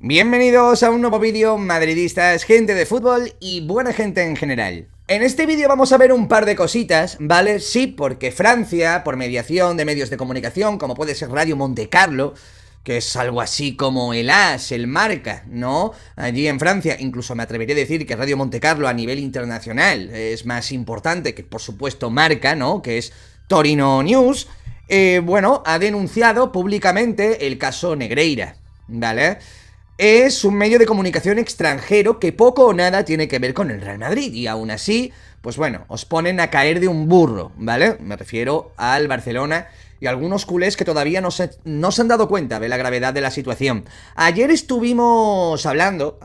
Bienvenidos a un nuevo vídeo, madridistas, gente de fútbol y buena gente en general. En este vídeo vamos a ver un par de cositas, ¿vale? Sí, porque Francia, por mediación de medios de comunicación, como puede ser Radio Montecarlo, que es algo así como el AS, el Marca, ¿no? Allí en Francia, incluso me atrevería a decir que Radio Montecarlo a nivel internacional es más importante que, por supuesto, Marca, ¿no? Que es Torino News. Bueno, ha denunciado públicamente el caso Negreira, ¿vale? Es un medio de comunicación extranjero que poco o nada tiene que ver con el Real Madrid y aún así, pues bueno, os ponen a caer de un burro, ¿vale? Me refiero al Barcelona y a algunos culés que todavía no se han dado cuenta de la gravedad de la situación. Ayer estuvimos tratando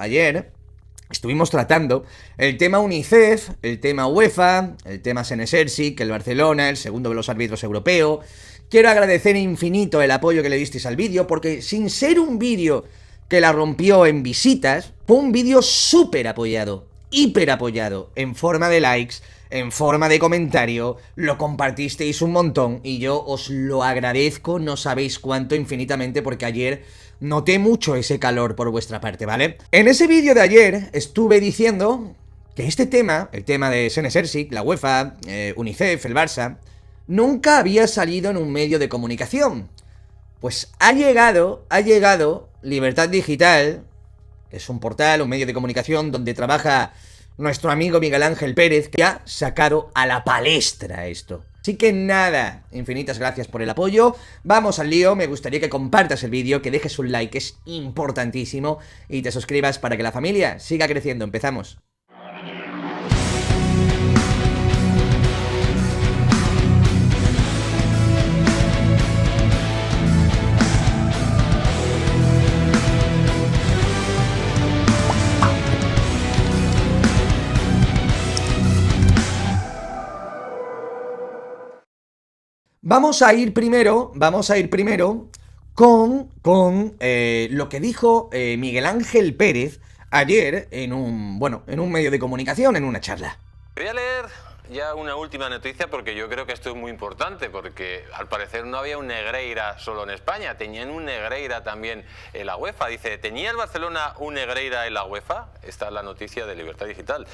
el tema UNICEF, el tema UEFA, el tema Senesersic, el Barcelona, el segundo de los árbitros europeo. Quiero agradecer infinito el apoyo que le disteis al vídeo, porque sin ser un vídeo que la rompió en visitas, fue un vídeo súper apoyado, hiper apoyado, en forma de likes, en forma de comentario, lo compartisteis un montón y yo os lo agradezco, no sabéis cuánto infinitamente, porque ayer noté mucho ese calor por vuestra parte, ¿vale? En ese vídeo de ayer estuve diciendo que este tema, el tema de Senesersic, la UEFA, UNICEF, el Barça, nunca había salido en un medio de comunicación. Pues ha llegado Libertad Digital, que es un portal, un medio de comunicación donde trabaja nuestro amigo Miguel Ángel Pérez, que ha sacado a la palestra esto. Así que nada, infinitas gracias por el apoyo, vamos al lío, me gustaría que compartas el vídeo, que dejes un like, es importantísimo, y te suscribas para que la familia siga creciendo. Empezamos. Vamos a ir primero con lo que dijo Miguel Ángel Pérez ayer en un medio de comunicación, en una charla. Voy a leer ya una última noticia porque yo creo que esto es muy importante, porque al parecer no había un Negreira solo en España, tenían un Negreira también en la UEFA. Dice, ¿tenía el Barcelona un Negreira en la UEFA? Esta es la noticia de Libertad Digital.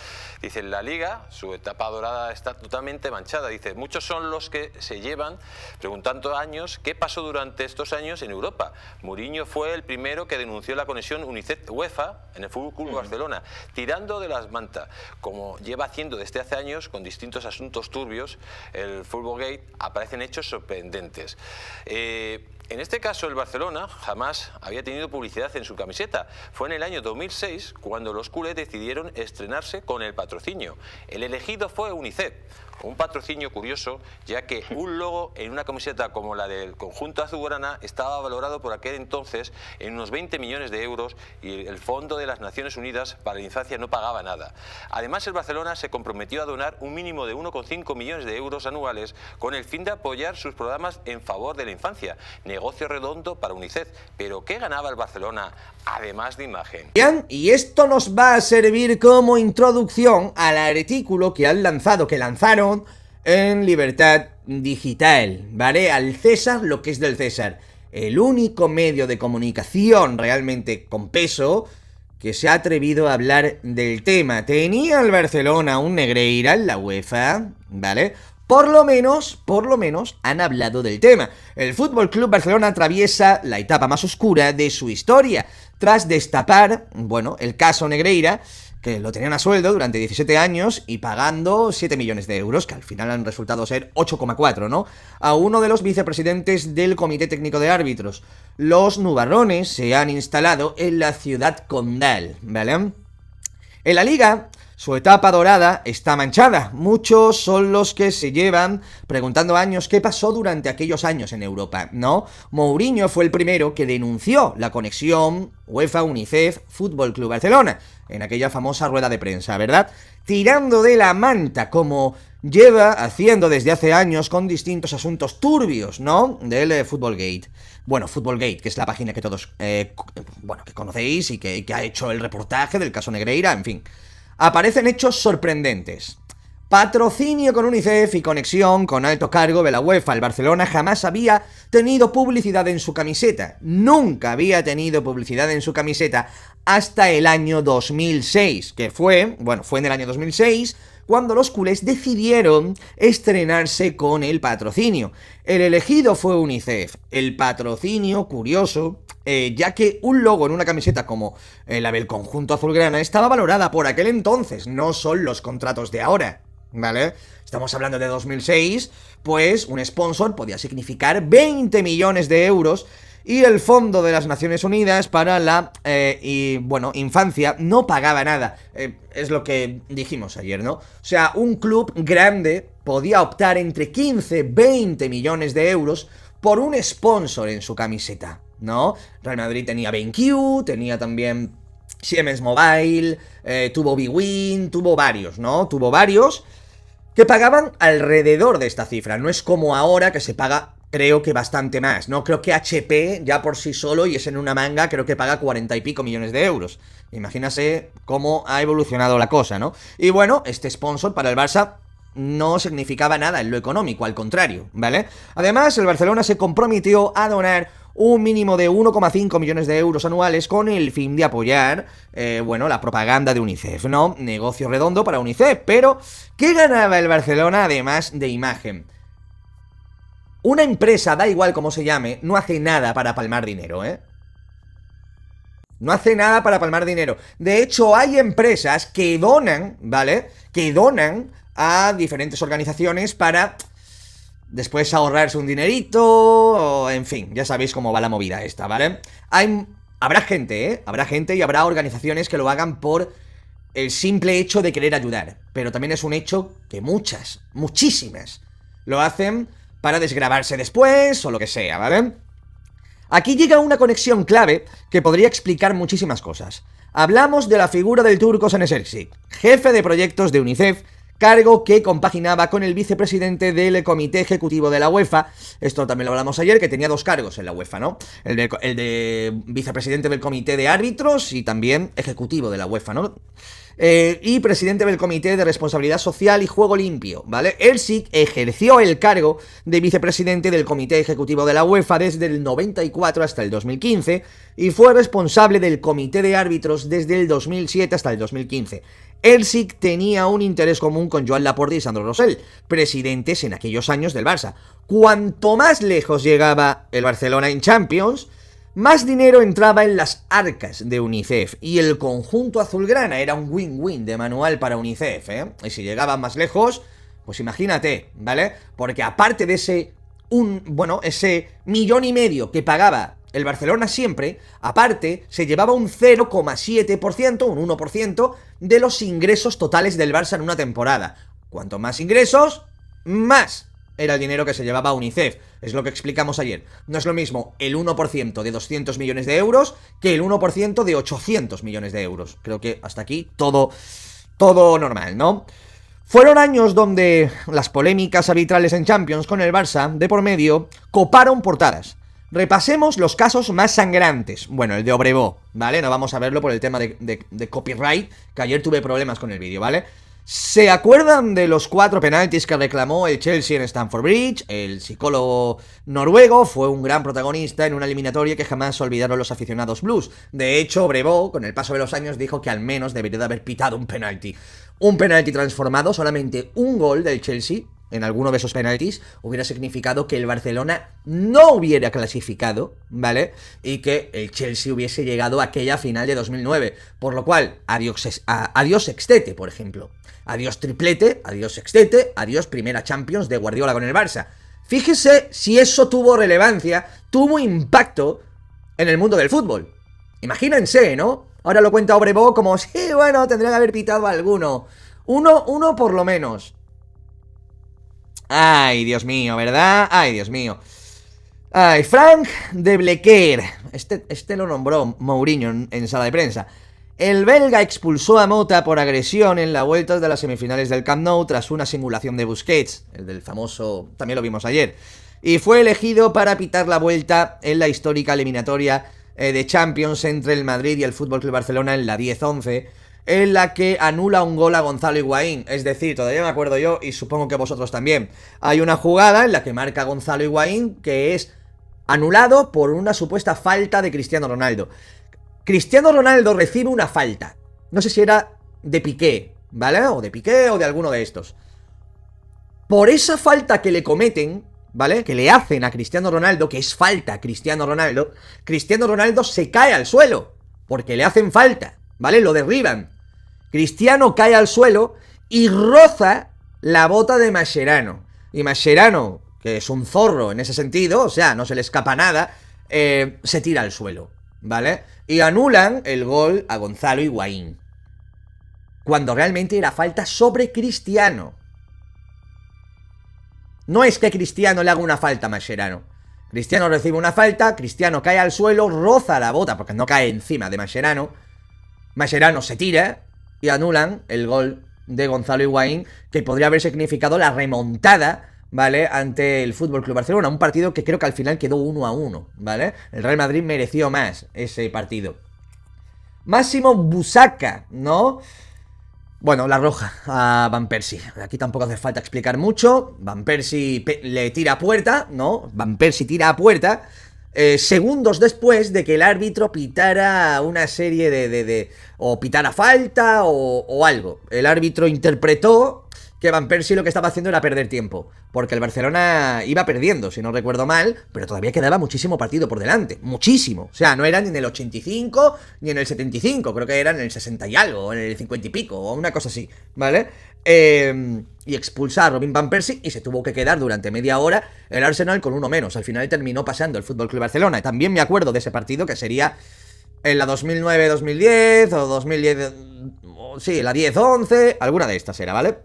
Dice, en la Liga su etapa dorada está totalmente manchada. Dice, muchos son los que se llevan preguntando años qué pasó durante estos años en Europa. Mourinho fue el primero que denunció la conexión UNICEF-UEFA en el FC Barcelona, tirando de las mantas, como lleva haciendo desde hace años con distintos asuntos turbios. El Footballgate, aparecen hechos sorprendentes. En este caso, el Barcelona jamás había tenido publicidad en su camiseta. Fue en el año 2006 cuando los culés decidieron estrenarse con el patrocinio. El elegido fue UNICEF. Un patrocinio curioso, ya que un logo en una camiseta como la del conjunto azulgrana estaba valorado por aquel entonces en unos 20 millones de euros y el Fondo de las Naciones Unidas para la Infancia no pagaba nada. Además, el Barcelona se comprometió a donar un mínimo de 1,5 millones de euros anuales con el fin de apoyar sus programas en favor de la infancia. Negocio redondo para UNICEF. Pero ¿qué ganaba el Barcelona además de imagen? Bien, y esto nos va a servir como introducción al artículo que lanzaron en Libertad Digital, ¿vale? Al César lo que es del César. El único medio de comunicación realmente con peso que se ha atrevido a hablar del tema. ¿Tenía el Barcelona un Negreira en la UEFA? ¿Vale? Por lo menos han hablado del tema. El Fútbol Club Barcelona atraviesa la etapa más oscura de su historia, tras destapar, el caso Negreira, que lo tenían a sueldo durante 17 años y pagando 7 millones de euros, que al final han resultado ser 8,4, ¿no? A uno de los vicepresidentes del Comité Técnico de Árbitros. Los nubarrones se han instalado en la ciudad condal, ¿vale? En la Liga, su etapa dorada está manchada. Muchos son los que se llevan preguntando años qué pasó durante aquellos años en Europa, ¿no? Mourinho fue el primero que denunció la conexión UEFA-UNICEF Fútbol Club Barcelona en aquella famosa rueda de prensa, ¿verdad? Tirando de la manta, como lleva haciendo desde hace años con distintos asuntos turbios, ¿no? Del Footballgate. Bueno, Footballgate, que es la página que todos, que conocéis y que ha hecho el reportaje del caso Negreira, en fin. Aparecen hechos sorprendentes. Patrocinio con UNICEF y conexión con alto cargo de la UEFA. El Barcelona jamás había tenido publicidad en su camiseta. Nunca había tenido publicidad en su camiseta hasta el año 2006, que fue en el año 2006 cuando los culés decidieron estrenarse con el patrocinio. El elegido fue UNICEF. El patrocinio, curioso, ya que un logo en una camiseta como la del conjunto azulgrana estaba valorada por aquel entonces, no son los contratos de ahora, ¿vale? Estamos hablando de 2006, pues un sponsor podía significar 20 millones de euros y el Fondo de las Naciones Unidas para la infancia no pagaba nada. Es lo que dijimos ayer, ¿no? O sea, un club grande podía optar entre 15, 20 millones de euros por un sponsor en su camiseta, ¿no? Real Madrid tenía BenQ, tenía también Siemens Mobile, tuvo bwin, tuvo varios, ¿no? Tuvo varios que pagaban alrededor de esta cifra. No es como ahora que se paga, creo que bastante más, ¿no? Creo que HP ya por sí solo, y es en una manga, creo que paga 40 y pico millones de euros. Imagínase cómo ha evolucionado la cosa, ¿no? Y bueno, este sponsor para el Barça no significaba nada en lo económico, al contrario, ¿vale? Además, el Barcelona se comprometió a donar un mínimo de 1,5 millones de euros anuales con el fin de apoyar, la propaganda de UNICEF, ¿no? Negocio redondo para UNICEF, pero ¿qué ganaba el Barcelona además de imagen? Una empresa, da igual cómo se llame, no hace nada para palmar dinero, ¿eh? No hace nada para palmar dinero. De hecho, hay empresas que donan, ¿vale? Que donan a diferentes organizaciones para después ahorrarse un dinerito, o, en fin, ya sabéis cómo va la movida esta, ¿vale? Habrá gente, ¿eh? Habrá gente y habrá organizaciones que lo hagan por el simple hecho de querer ayudar. Pero también es un hecho que muchísimas, lo hacen para desgravarse después o lo que sea, ¿vale? Aquí llega una conexión clave que podría explicar muchísimas cosas. Hablamos de la figura del turco Seneserci, jefe de proyectos de UNICEF, cargo que compaginaba con el vicepresidente del comité ejecutivo de la UEFA. Esto también lo hablamos ayer, que tenía dos cargos en la UEFA, ¿no? El de vicepresidente del comité de árbitros y también ejecutivo de la UEFA, ¿no? Y presidente del Comité de Responsabilidad Social y Juego Limpio, ¿vale? Ersic ejerció el cargo de vicepresidente del Comité Ejecutivo de la UEFA desde el 94 hasta el 2015 y fue responsable del Comité de Árbitros desde el 2007 hasta el 2015. Ersic tenía un interés común con Joan Laporte y Sandro Rosell, presidentes en aquellos años del Barça. Cuanto más lejos llegaba el Barcelona en Champions, más dinero entraba en las arcas de UNICEF, y el conjunto azulgrana era un win-win de manual para UNICEF, ¿eh? Y si llegaban más lejos, pues imagínate, ¿vale? Porque aparte de ese 1,5 millones que pagaba el Barcelona siempre, aparte se llevaba un 0,7%, un 1% de los ingresos totales del Barça en una temporada. Cuanto más ingresos, más era el dinero que se llevaba UNICEF. Es lo que explicamos ayer. No es lo mismo el 1% de 200 millones de euros que el 1% de 800 millones de euros. Creo que hasta aquí todo normal, ¿no? Fueron años donde las polémicas arbitrales en Champions con el Barça de por medio coparon portadas. Repasemos los casos más sangrantes. Bueno, el de Obrevó, ¿vale? No vamos a verlo por el tema de copyright, que ayer tuve problemas con el vídeo, ¿vale? ¿Se acuerdan de los 4 penaltis que reclamó el Chelsea en Stamford Bridge? El psicólogo noruego fue un gran protagonista en una eliminatoria que jamás olvidaron los aficionados blues. De hecho, Obrevó, con el paso de los años, dijo que al menos debería de haber pitado un penalti. Un penalti transformado, solamente un gol del Chelsea en alguno de esos penaltis hubiera significado que el Barcelona no hubiera clasificado, ¿vale? Y que el Chelsea hubiese llegado a aquella final de 2009. Por lo cual, adiós sextete, por ejemplo. Adiós triplete, adiós sextete, adiós primera Champions de Guardiola con el Barça. Fíjese si eso tuvo relevancia, tuvo impacto en el mundo del fútbol. Imagínense, ¿no? Ahora lo cuenta Obrevó como, sí, bueno, tendría que haber pitado alguno. Uno por lo menos. Ay, Dios mío, ¿verdad? Ay, Dios mío. Ay, Frank de Blequer. Este lo nombró Mourinho en sala de prensa. El belga expulsó a Mota por agresión en la vuelta de las semifinales del Camp Nou tras una simulación de Busquets, el del famoso, también lo vimos ayer, y fue elegido para pitar la vuelta en la histórica eliminatoria de Champions entre el Madrid y el FC Barcelona en la 10-11. en la que anula un gol a Gonzalo Higuaín. Es decir, todavía me acuerdo yo, y supongo que vosotros también, hay una jugada en la que marca Gonzalo Higuaín que es anulado por una supuesta falta de Cristiano Ronaldo. Cristiano Ronaldo recibe una falta, no sé si era de Piqué, ¿vale? O de Piqué o de alguno de estos. Por esa falta que le cometen, ¿vale? Que le hacen a Cristiano Ronaldo, que es falta a Cristiano Ronaldo se cae al suelo, porque le hacen falta, ¿vale? Lo derriban. Cristiano cae al suelo y roza la bota de Mascherano. Y Mascherano, que es un zorro en ese sentido, o sea, no se le escapa nada, se tira al suelo, ¿vale? Y anulan el gol a Gonzalo Higuaín, cuando realmente era falta sobre Cristiano. No es que Cristiano le haga una falta a Mascherano. Cristiano recibe una falta, Cristiano cae al suelo, roza la bota, porque no cae encima de Mascherano. Mascherano se tira y anulan el gol de Gonzalo Higuaín, que podría haber significado la remontada, ¿vale? Ante el FC Barcelona, un partido que creo que al final quedó 1-1, ¿vale? El Real Madrid mereció más ese partido. Máximo Busaka, ¿no? Bueno, la roja a Van Persie. Aquí tampoco hace falta explicar mucho. Van Persie le tira a puerta, ¿no? Van Persie tira a puerta segundos después de que el árbitro pitara una serie o pitara falta o algo. El árbitro interpretó que Van Persie lo que estaba haciendo era perder tiempo, porque el Barcelona iba perdiendo, si no recuerdo mal, pero todavía quedaba muchísimo partido por delante, muchísimo. O sea, no era ni en el 85 ni en el 75, creo que era en el 60 y algo, o en el 50 y pico, o una cosa así, ¿vale? Y expulsar a Robin Van Persie y se tuvo que quedar durante media hora el Arsenal con uno menos. Al final terminó pasando el FC Barcelona. Y también me acuerdo de ese partido, que sería en la 2009-2010 o 2010... Sí, la 10-11, alguna de estas era, ¿vale?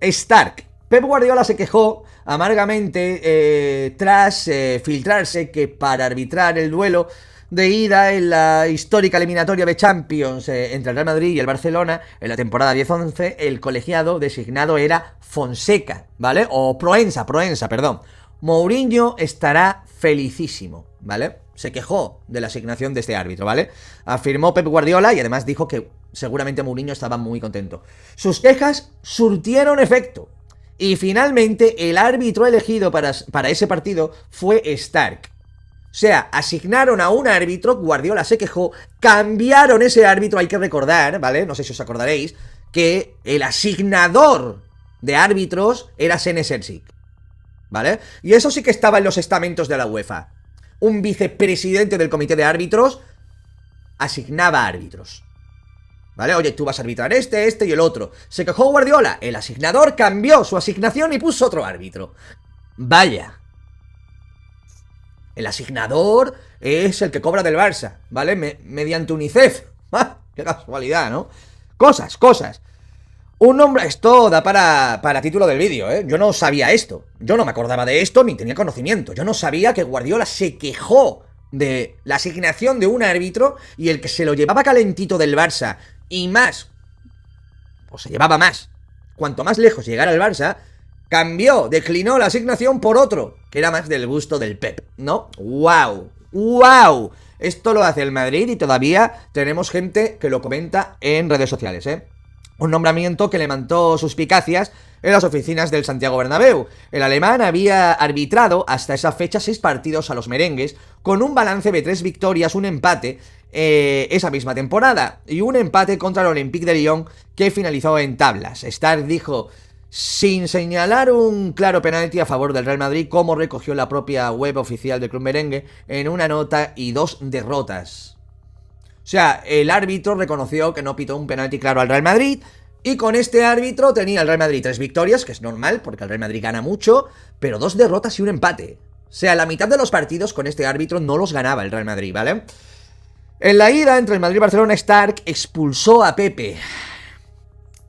Stark. Pep Guardiola se quejó amargamente tras filtrarse que para arbitrar el duelo de ida en la histórica eliminatoria de Champions entre el Real Madrid y el Barcelona en la temporada 10-11, el colegiado designado era Fonseca, ¿vale? O Proensa, perdón. Mourinho estará felicísimo, ¿vale? Se quejó de la asignación de este árbitro, ¿vale? Afirmó Pep Guardiola y además dijo que seguramente Mourinho estaba muy contento. Sus quejas surtieron efecto y finalmente el árbitro elegido para ese partido fue Stark. O sea, asignaron a un árbitro, Guardiola se quejó, cambiaron ese árbitro, hay que recordar, ¿vale? No sé si os acordaréis, que el asignador de árbitros era Senes Ersic, ¿vale? Y eso sí que estaba en los estamentos de la UEFA. Un vicepresidente del comité de árbitros asignaba árbitros, ¿vale? Oye, tú vas a arbitrar este y el otro. Se quejó Guardiola, el asignador cambió su asignación y puso otro árbitro. Vaya. El asignador es el que cobra del Barça, ¿vale? Mediante UNICEF. ¡Ah! ¡Qué casualidad!, ¿no? Cosas. Un nombre... Esto da para título del vídeo, ¿eh? Yo no sabía esto. Yo no me acordaba de esto ni tenía conocimiento. Yo no sabía que Guardiola se quejó de la asignación de un árbitro y el que se lo llevaba calentito del Barça y más, pues se llevaba más. Cuanto más lejos llegara el Barça, declinó la asignación por otro, que era más del gusto del Pep, ¿no? ¡Wow! Esto lo hace el Madrid y todavía tenemos gente que lo comenta en redes sociales, ¿eh? Un nombramiento que levantó suspicacias en las oficinas del Santiago Bernabéu. El alemán había arbitrado hasta esa fecha 6 partidos a los merengues, con un balance de 3 victorias, un empate esa misma temporada, y un empate contra el Olympique de Lyon que finalizó en tablas. Stark dijo, sin señalar un claro penalti a favor del Real Madrid, como recogió la propia web oficial del club merengue en una nota y 2 derrotas. O sea, el árbitro reconoció que no pitó un penalti claro al Real Madrid, y con este árbitro tenía el Real Madrid 3 victorias, que es normal, porque el Real Madrid gana mucho, pero 2 derrotas y un empate. O sea, la mitad de los partidos con este árbitro no los ganaba el Real Madrid, ¿vale? En la ida entre el Madrid y Barcelona, Stark expulsó a Pepe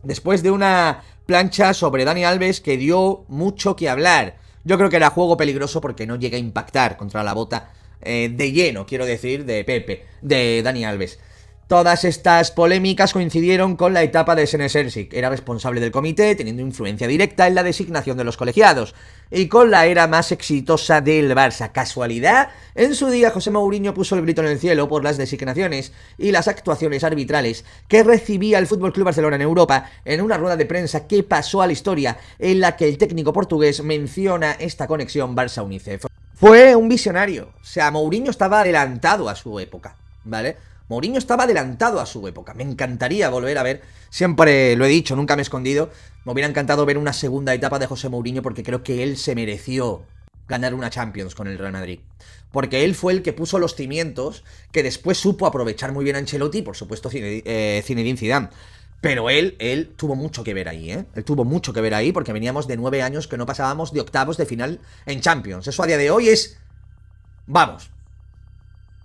después de una plancha sobre Dani Alves que dio mucho que hablar. Yo creo que era juego peligroso porque no llega a impactar contra la bota de lleno, quiero decir, de Dani Alves. Todas estas polémicas coincidieron con la etapa de Senes Ersic. Era responsable del comité, teniendo influencia directa en la designación de los colegiados. y con la era más exitosa del Barça. ¿Casualidad? En su día José Mourinho puso el grito en el cielo por las designaciones y las actuaciones arbitrales que recibía el FC Barcelona en Europa en una rueda de prensa que pasó a la historia, en la que el técnico portugués menciona esta conexión Barça-UNICEF. Fue un visionario, o sea, Mourinho estaba adelantado a su época, ¿vale? Mourinho estaba adelantado a su época. Me encantaría volver a ver, siempre lo he dicho, nunca me he escondido, me hubiera encantado ver una segunda etapa de José Mourinho porque creo que él se mereció ganar una Champions con el Real Madrid. Porque él fue el que puso los cimientos que después supo aprovechar muy bien a Ancelotti y por supuesto Zinedine Zidane. Pero él tuvo mucho que ver ahí, ¿eh? Él tuvo mucho que ver ahí porque veníamos de 9 años que no pasábamos de octavos de final en Champions. Eso a día de hoy es... Vamos.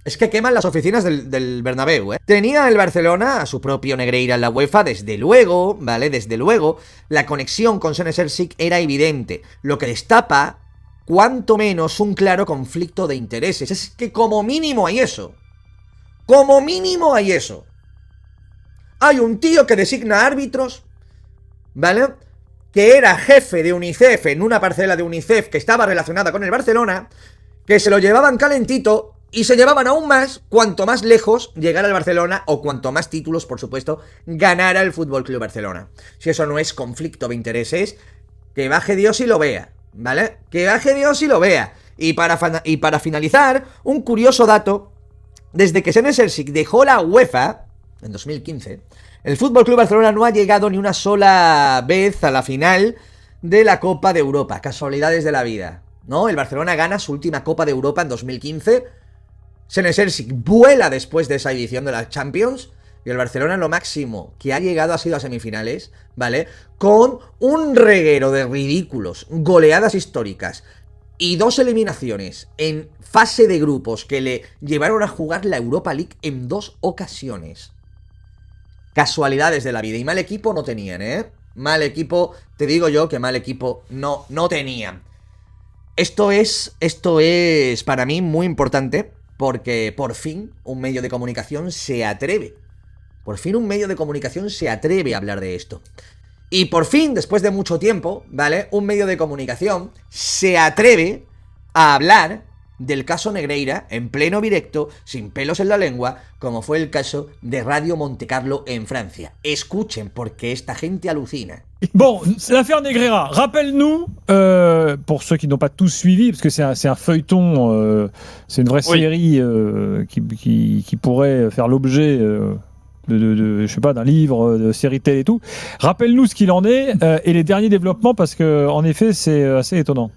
Es que queman las oficinas del Bernabéu, ¿eh? Tenía el Barcelona a su propio Negreira en la UEFA, desde luego, ¿vale? Desde luego, la conexión con Senecersic era evidente, lo que destapa, cuanto menos, un claro conflicto de intereses. Es que como mínimo hay eso. Como mínimo hay eso. Hay un tío que designa árbitros, ¿vale? Que era jefe de UNICEF en una parcela de UNICEF que estaba relacionada con el Barcelona, que se lo llevaban calentito y se llevaban aún más cuanto más lejos llegara el Barcelona o cuanto más títulos, por supuesto, ganara el FC Barcelona. Si eso no es conflicto de intereses, que baje Dios y lo vea, ¿vale? Que baje Dios y lo vea. Y para finalizar, un curioso dato: desde que Senecersic dejó la UEFA en 2015, el FC Barcelona no ha llegado ni una sola vez a la final de la Copa de Europa. Casualidades de la vida, ¿no? El Barcelona gana su última Copa de Europa en 2015. Senecersic vuela después de esa edición de la Champions. Y el Barcelona lo máximo que ha llegado ha sido a semifinales, ¿vale? Con un reguero de ridículos, goleadas históricas y 2 eliminaciones en fase de grupos que le llevaron a jugar la Europa League en 2 ocasiones. Casualidades de la vida. Y mal equipo no tenían, ¿eh? Mal equipo, te digo yo que mal equipo no tenían. Esto es para mí muy importante porque por fin un medio de comunicación se atreve. Por fin un medio de comunicación se atreve a hablar de esto. Y por fin, después de mucho tiempo, ¿vale? Un medio de comunicación se atreve a hablar del caso Negreira en pleno directo, sin pelos en la lengua, como fue el caso de Radio Monte-Carlo en Francia. Escuchen, porque esta gente alucina. Bon, l'affaire Negreira, rappelle-nous, pour ceux qui n'ont pas tous suivi, parce que c'est un feuilleton, c'est une vraie série qui pourrait faire l'objet je sais pas, d'un livre, de série télé et tout. Rappelle-nous ce qu'il en est et les derniers développements, parce que en effet, c'est assez étonnant.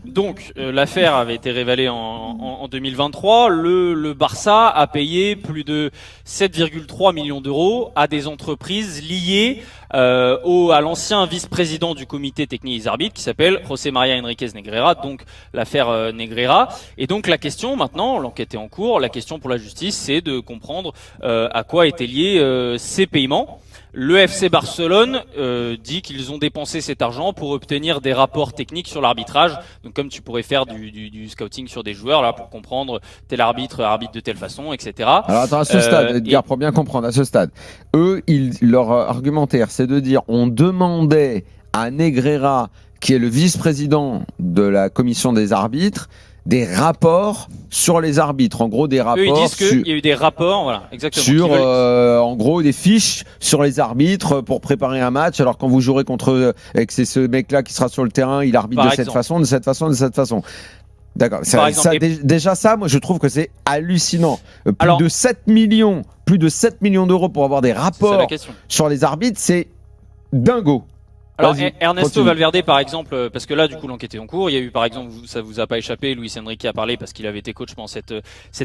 Donc, l'affaire avait été révélée en 2023. Le Barça a payé plus de 7,3 millions d'euros à des entreprises liées à l'ancien vice-président du comité technique des arbitres qui s'appelle José María Enríquez Negreira, donc l'affaire Negreira. Et donc la question maintenant, l'enquête est en cours, la question pour la justice, c'est de comprendre à quoi étaient liés ces paiements. Le FC Barcelone dit qu'ils ont dépensé cet argent pour obtenir des rapports techniques sur l'arbitrage. Donc comme tu pourrais faire du scouting sur des joueurs là pour comprendre tel arbitre arbitre de telle façon, etc. Alors attends, à ce stade, Edgar, pour bien comprendre, à ce stade, eux, leur argumentaire, c'est de dire on demandait à Negreira, qui est le vice-président de la commission des arbitres, des rapports sur les arbitres, en gros des rapports. Eux, ils disent qu'il y a eu des rapports, voilà, exactement. Sur, en gros, des fiches sur les arbitres pour préparer un match. Alors quand vous jouerez contre, et que c'est ce mec-là qui sera sur le terrain, il arbitre de cette façon, de cette façon, de cette façon. D'accord. Déjà ça, moi je trouve que c'est hallucinant. Plus de 7 millions d'euros pour avoir des rapports sur les arbitres, c'est dingo. Alors Ernesto Valverde par exemple, parce que là du coup l'enquête est en cours, il y a eu par exemple, ça vous a pas échappé, Luis Enrique a parlé parce qu'il avait été coach pendant cette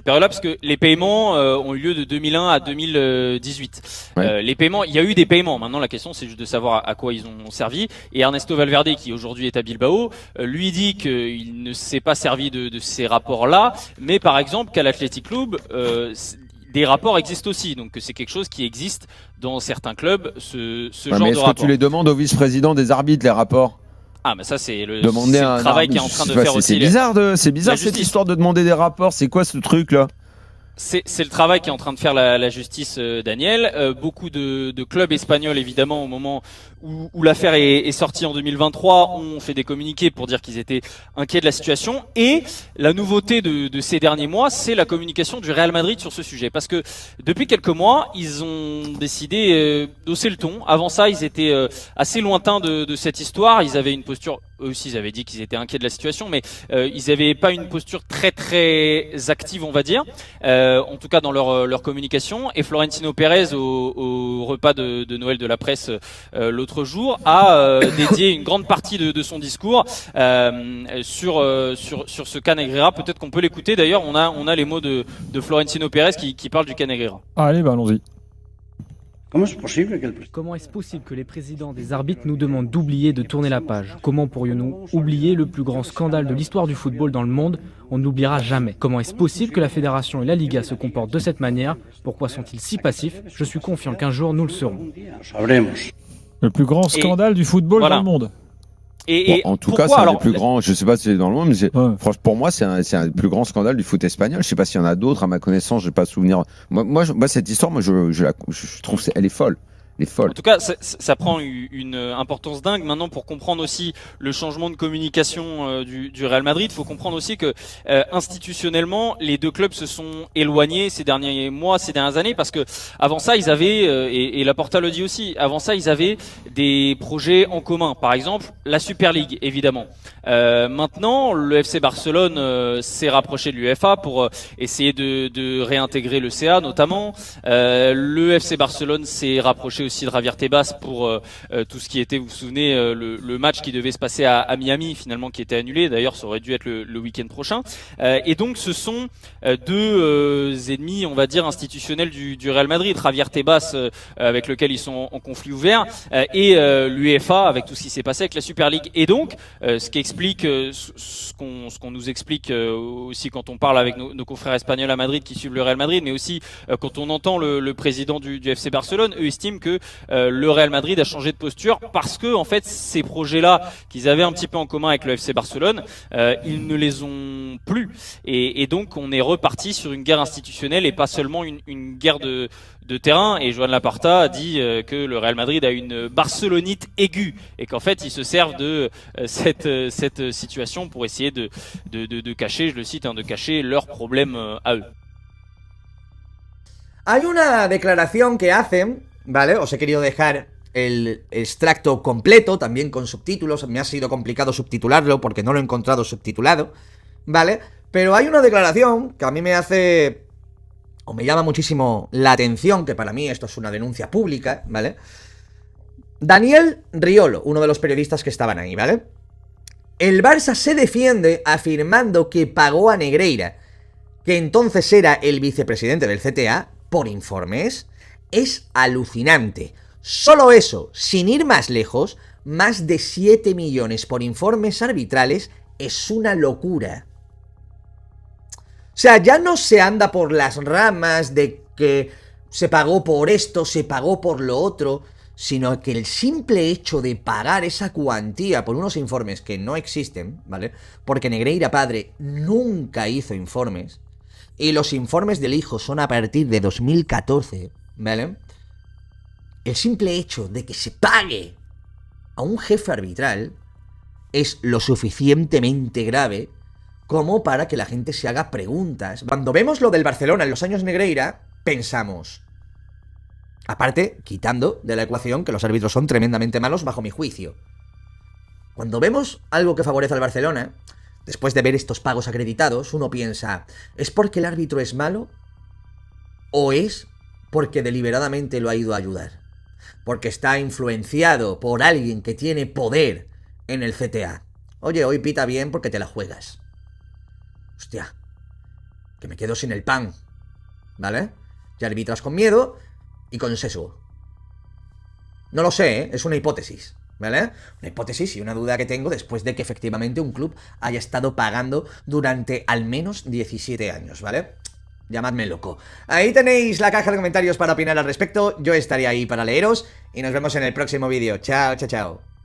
période-là, parce que les paiements ont eu lieu de 2001 à 2018. Ouais. Les paiements, il y a eu des paiements, maintenant la question c'est juste de savoir à quoi ils ont servi, et Ernesto Valverde qui aujourd'hui est à Bilbao, lui dit qu'il ne s'est pas servi de ces rapports-là, mais par exemple qu'à l'Athletic Club, des rapports existent aussi, donc c'est quelque chose qui existe dans certains clubs, ce genre de rapport. Est-ce que tu les demandes au vice-président des arbitres, les rapports ? Ah, mais ça, c'est le travail qui est en train de faire aussi. C'est bizarre cette histoire de demander des rapports, c'est quoi ce truc-là ? C'est le travail qu'est en train de faire la justice, Daniel. Beaucoup de clubs espagnols, évidemment, au moment où l'affaire est sortie en 2023, ont fait des communiqués pour dire qu'ils étaient inquiets de la situation. Et la nouveauté de ces derniers mois, c'est la communication du Real Madrid sur ce sujet. Parce que depuis quelques mois, ils ont décidé d'hausser le ton. Avant ça, ils étaient assez lointains de cette histoire. Ils avaient une posture... Eux aussi, ils avaient dit qu'ils étaient inquiets de la situation, mais ils n'avaient pas une posture très active, on va dire, en tout cas dans leur communication. Et Florentino Pérez, au repas de Noël de la presse l'autre jour, a dédié une grande partie de son discours sur ce cas Negreira. Peut-être qu'on peut l'écouter. D'ailleurs, on a les mots de Florentino Pérez qui parle du cas Negreira. Allez, bah allons-y. Comment est-ce possible que les présidents des arbitres nous demandent d'oublier, de tourner la page? Comment pourrions-nous oublier le plus grand scandale de l'histoire du football dans le monde? On n'oubliera jamais. Comment est-ce possible que la Fédération et la Liga se comportent de cette manière? Pourquoi sont-ils si passifs? Je suis confiant qu'un jour nous le serons. Le plus grand scandale du football dans le monde. En tout cas, c'est un des plus grands. Je sais pas si c'est dans le monde, mais franchement, pour moi, c'est un plus grand scandale du foot espagnol. Je sais pas s'il y en a d'autres. À ma connaissance, je n'ai pas souvenir. Moi, cette histoire, je trouve elle est folle. En tout cas, ça prend une importance dingue. Maintenant, pour comprendre aussi le changement de communication du Real Madrid, il faut comprendre aussi que institutionnellement, les deux clubs se sont éloignés ces derniers mois, ces dernières années, parce que avant ça, ils avaient, et Laporta le dit aussi, avant ça, ils avaient des projets en commun. Par exemple, la Super League, évidemment. Maintenant, le FC Barcelone s'est rapproché de l'UEFA pour essayer de réintégrer le CA, notamment. Le FC Barcelone s'est rapproché aussi de Javier Tebas pour tout ce qui était, vous vous souvenez, le match qui devait se passer à Miami, finalement qui était annulé. D'ailleurs, ça aurait dû être le week-end prochain. Et donc, ce sont deux ennemis, on va dire, institutionnels du Real Madrid. Javier Tebas, avec lequel ils sont en conflit ouvert, et l'UEFA, avec tout ce qui s'est passé avec la Super League. Et donc, ce qui explique ce qu'on nous explique aussi quand on parle avec nos confrères espagnols à Madrid qui suivent le Real Madrid, mais aussi quand on entend le président du FC Barcelone, eux estiment que le Real Madrid a changé de posture parce que en fait ces projets-là qu'ils avaient un petit peu en commun avec le FC Barcelone, ils ne les ont plus et donc on est reparti sur une guerre institutionnelle et pas seulement une guerre de terrain. Et Joan Laporta a dit que le Real Madrid a une barcelonite aiguë et qu'en fait ils se servent de cette situation pour essayer de cacher, je le cite, de cacher leurs problèmes à eux. Hay una declaración que hacen, ¿vale? Os he querido dejar el extracto completo, también con subtítulos. Me ha sido complicado subtitularlo porque no lo he encontrado subtitulado, ¿vale? Pero hay una declaración que a mí me hace... o me llama muchísimo la atención, que para mí esto es una denuncia pública, ¿vale? Daniel Riolo, uno de los periodistas que estaban ahí, ¿vale? El Barça se defiende afirmando que pagó a Negreira, que entonces era el vicepresidente del CTA, por informes. Es alucinante. Solo eso, sin ir más lejos, más de 7 millones por informes arbitrales es una locura. O sea, ya no se anda por las ramas de que se pagó por esto, se pagó por lo otro, sino que el simple hecho de pagar esa cuantía por unos informes que no existen, ¿vale? Porque Negreira padre nunca hizo informes, y los informes del hijo son a partir de 2014, ¿vale? El simple hecho de que se pague a un jefe arbitral es lo suficientemente grave como para que la gente se haga preguntas. Cuando vemos lo del Barcelona en los años Negreira, pensamos... Aparte, quitando de la ecuación que los árbitros son tremendamente malos bajo mi juicio. Cuando vemos algo que favorece al Barcelona, después de ver estos pagos acreditados, uno piensa, ¿es porque el árbitro es malo? ¿O es porque deliberadamente lo ha ido a ayudar? Porque está influenciado por alguien que tiene poder en el CTA. Oye, hoy pita bien porque te la juegas. Hostia, que me quedo sin el pan, ¿vale? Y arbitras con miedo y con seso. No lo sé, ¿eh? Es una hipótesis, ¿vale? Una hipótesis y una duda que tengo después de que efectivamente un club haya estado pagando durante al menos 17 años, ¿vale? Llamadme loco. Ahí tenéis la caja de comentarios para opinar al respecto. Yo estaré ahí para leeros y nos vemos en el próximo vídeo. Chao, chao, chao.